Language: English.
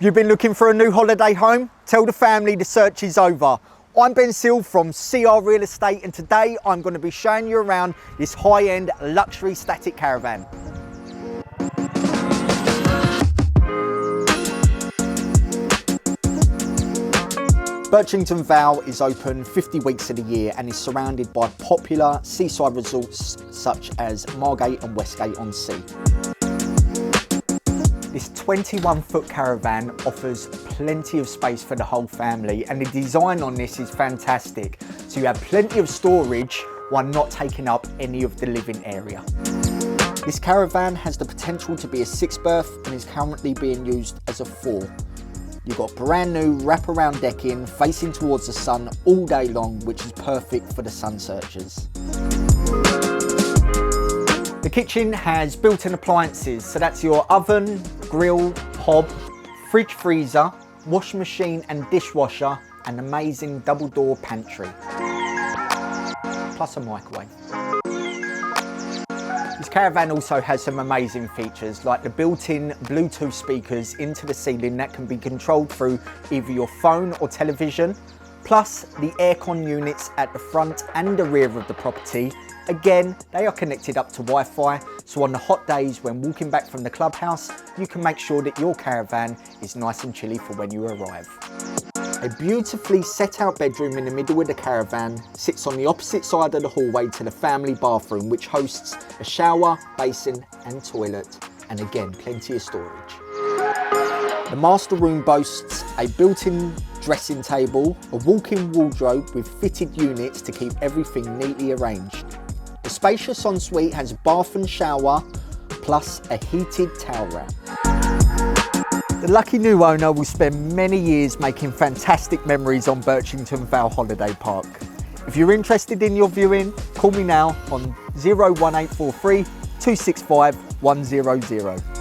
You've been looking for a new holiday home? Tell the family the search is over. I'm Ben Seal from CR Real Estate, and today I'm going to be showing you around this high-end luxury static caravan. Birchington Vale is open 50 weeks of the year and is surrounded by popular seaside resorts such as Margate and Westgate-on-Sea. This 21-foot caravan offers plenty of space for the whole family, and the design on this is fantastic. So you have plenty of storage while not taking up any of the living area. This caravan has the potential to be a 6-berth and is currently being used as a 4. You've got brand new wraparound decking facing towards the sun all day long, which is perfect for the sun searchers. The kitchen has built-in appliances, so that's your oven, grill, hob, fridge, freezer, washing machine and dishwasher, and amazing double-door pantry, plus a microwave. This caravan also has some amazing features like the built-in Bluetooth speakers into the ceiling that can be controlled through either your phone or television, plus the aircon units at the front and the rear of the property. Again, they are connected up to Wi-Fi, so on the hot days when walking back from the clubhouse, you can make sure that your caravan is nice and chilly for when you arrive. A beautifully set out bedroom in the middle of the caravan sits on the opposite side of the hallway to the family bathroom, which hosts a shower, basin and toilet, and again, plenty of storage. The master room boasts a built-in dressing table, a walk-in wardrobe with fitted units to keep everything neatly arranged. The spacious ensuite has a bath and shower, plus a heated towel rack. The lucky new owner will spend many years making fantastic memories on Birchington Vale Holiday Park. If you're interested in your viewing, call me now on 01843 265 100.